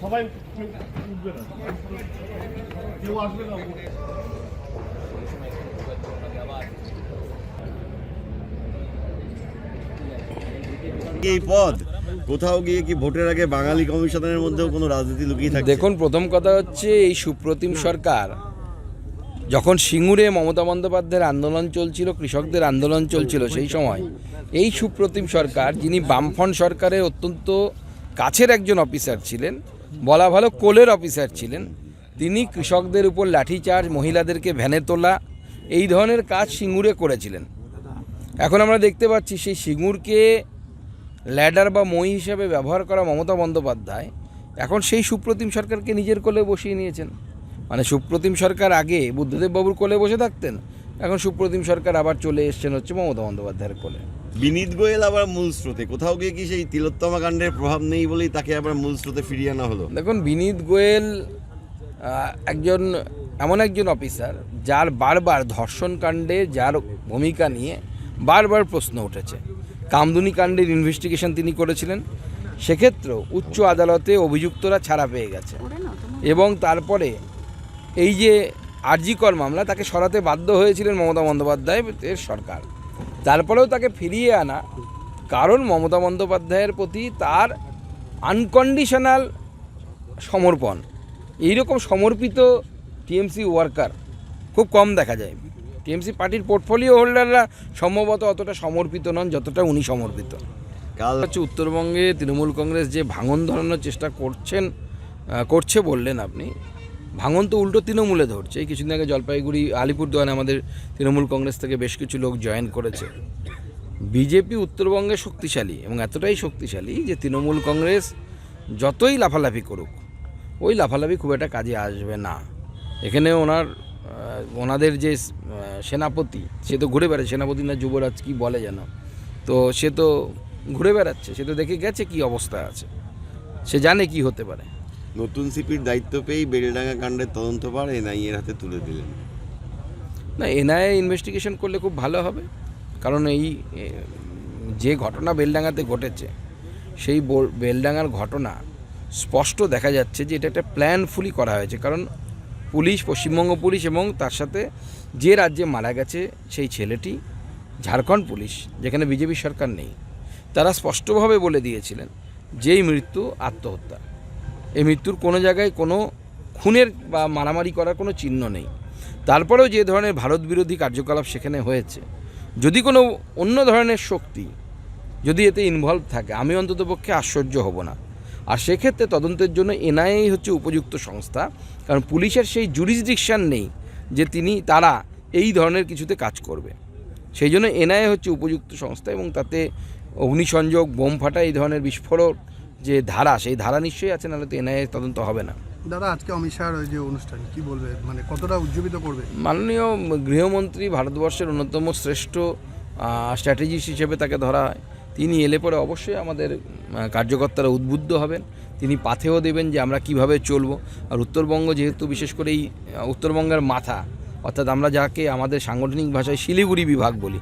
সবাই উঠবে না, কেউ আসবে না। এই পদ কোথাও গিয়ে কি ভোটের আগে বাঙালি কমিশনের মধ্যেও কোনো রাজনীতি লুকিয়ে থাকে? দেখুন, প্রথম কথা হচ্ছে এই সুপ্রতিম সরকার যখন সিঙ্গুরে মমতা বন্দ্যোপাধ্যায়ের আন্দোলন চলছিল, কৃষকদের আন্দোলন চলছিল, সেই সময় এই সুপ্রতিম সরকার, যিনি বামফ্রন্ট সরকারের অত্যন্ত কাছের একজন অফিসার ছিলেন, বলা ভালো কোলের অফিসার ছিলেন, তিনি কৃষকদের উপর লাঠিচার্জ, মহিলাদেরকে ভ্যানে তোলা, এই ধরনের কাজ সিঙ্গুরে করেছিলেন। এখন আমরা দেখতে পাচ্ছি সেই সিঙ্গুরকে ল্যাডার বা মই হিসেবে ব্যবহার করা মমতা বন্দ্যোপাধ্যায় এখন সেই সুপ্রতিম সরকারকে নিজের কোলে বসিয়ে নিয়েছেন। মানে সুপ্রতিম সরকার আগে বুদ্ধদেব বাবুর কোলে বসে থাকতেন, এখন সুপ্রতিম সরকার আবার চলে এসছেন হচ্ছে মমতা বন্দ্যোপাধ্যায়ের কোলে। বিনীত গোয়েল আবার মূল স্রোতে, কোথাও গিয়ে কি সেই তিলোত্তমা কাণ্ডের প্রভাব নেই বলেই তাকে আবার মূল স্রোতে ফিরিয়ে আনা হলো? দেখুন, বিনীত গোয়েল এমন একজন অফিসার যার বারবার ধর্ষণ কাণ্ডে যার ভূমিকা নিয়ে বারবার প্রশ্ন উঠেছে। কামদুনি কাণ্ডের ইনভেস্টিগেশন তিনি করেছিলেন, সেক্ষেত্রেও উচ্চ আদালতে অভিযুক্তরা ছাড়া পেয়ে গেছে, এবং তারপরে এই যে আরজিকর মামলা, তাকে সরাতে বাধ্য হয়েছিলেন মমতা বন্দ্যোপাধ্যায়ের সরকার। তারপরেও তাকে ফিরিয়ে আনা কারণ মমতা বন্দ্যোপাধ্যায়ের প্রতি তার আনকন্ডিশনাল সমর্পণ। এইরকম সমর্পিত টিএমসি ওয়ার্কার খুব কম দেখা যায়। টিএমসি পার্টির পোর্টফোলিও হোল্ডাররা সম্ভবত অতটা সমর্পিত নন যতটা উনি সমর্পিত। কাল হচ্ছে উত্তরবঙ্গে তৃণমূল কংগ্রেস যে ভাঙন ধরানোর চেষ্টা করছে বললেন আপনি, ভাঙন তো উল্টো তৃণমূলে ধরছে। এই কিছুদিন আগে জলপাইগুড়ি, আলিপুরদুয়ারে আমাদের তৃণমূল কংগ্রেস থেকে বেশ কিছু লোক জয়েন করেছে। বিজেপি উত্তরবঙ্গে শক্তিশালী, এবং এতটাই শক্তিশালী যে তৃণমূল কংগ্রেস যতই লাফালাফি করুক, ওই লাফালাফি খুব একটা কাজে আসবে না। এখানে ওনাদের যে সেনাপতি, সে তো ঘুরে বেড়াচ্ছে, সেনাপতি না যুবরাজ কি বলে যেন, তো সে তো ঘুরে বেড়াচ্ছে, সে তো দেখে গেছে কি অবস্থা আছে, সে জানে কি হতে পারে। নতুন সিপির দায়িত্ব পেয়েই বেলডাঙ্গা কাণ্ডের তদন্তভার এনআইএর হাতে তুলে দিলেন। না, এনআইএ ইনভেস্টিগেশন করলে খুব ভালো হবে, কারণ এই যে ঘটনা বেলডাঙ্গাতে ঘটেছে, সেই বেলডাঙ্গার ঘটনা স্পষ্ট দেখা যাচ্ছে যে এটা একটা প্ল্যানফুলি করা হয়েছে। কারণ পুলিশ, পশ্চিমবঙ্গ পুলিশ, এবং তার সাথে যে রাজ্যে মারা গেছে সেই ছেলেটি, ঝাড়খণ্ড পুলিশ, যেখানে বিজেপি সরকার নেই, তারা স্পষ্টভাবে বলে দিয়েছিলেন যে এই মৃত্যু আত্মহত্যা। এই মৃত্যুর কোনো জায়গায় কোনো খুনের বা মারামারি করার কোনো চিহ্ন নেই। তারপরেও যে ধরনের ভারত বিরোধী কার্যকলাপ সেখানে হয়েছে, যদি কোনো অন্য ধরনের শক্তি যদি এতে ইনভলভ থাকে, আমি অন্ততপক্ষে আশ্চর্য হব না। আর সেক্ষেত্রে তদন্তের জন্য এনআইএ হচ্ছে উপযুক্ত সংস্থা, কারণ পুলিশের সেই জুরিসডিকশন নেই যে তারা এই ধরনের কিছুতে কাজ করবে। সেই জন্য এনআইএ হচ্ছে উপযুক্ত সংস্থা, এবং তাতে অগ্নিসংযোগ, বোম ফাটা, এই ধরনের বিস্ফোরক যে ধারা, সেই ধারা নিশ্চয়ই আছে, নাহলে তো এনআইএ তদন্ত হবে না। দাদা, আজকে অমিত শাহর যে অনুষ্ঠান কি বলবে, মানে কতটা উজ্জীবিত করবে? মাননীয় গৃহমন্ত্রী ভারতবর্ষের অন্যতম শ্রেষ্ঠ স্ট্র্যাটেজিস্ট হিসেবে তাকে ধরা হয়। তিনি এলে পরে অবশ্যই আমাদের কার্যকর্তারা উদ্বুদ্ধ হবেন, তিনি পাথেও দেবেন যে আমরা কিভাবে চলব। আর উত্তরবঙ্গ যেহেতু বিশেষ করে এই উত্তরবঙ্গের মাথা, অর্থাৎ আমরা যাকে আমাদের সাংগঠনিক ভাষায় শিলিগুড়ি বিভাগ বলি,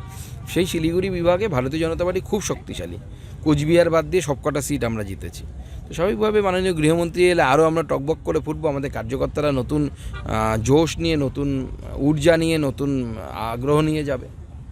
সেই শিলিগুড়ি বিভাগে ভারতীয় জনতা পার্টি খুব শক্তিশালী। কোচবিহার বাদ দিয়ে সবকটা সিট আমরা জিতেছি। তো স্বাভাবিকভাবে মাননীয় গৃহমন্ত্রী এলে আরও আমরা টকবক করে ফুটবো। আমাদের কার্যকর্তারা নতুন জোশ নিয়ে, নতুন ঊর্জা নিয়ে, নতুন আগ্রহ নিয়ে যাবে।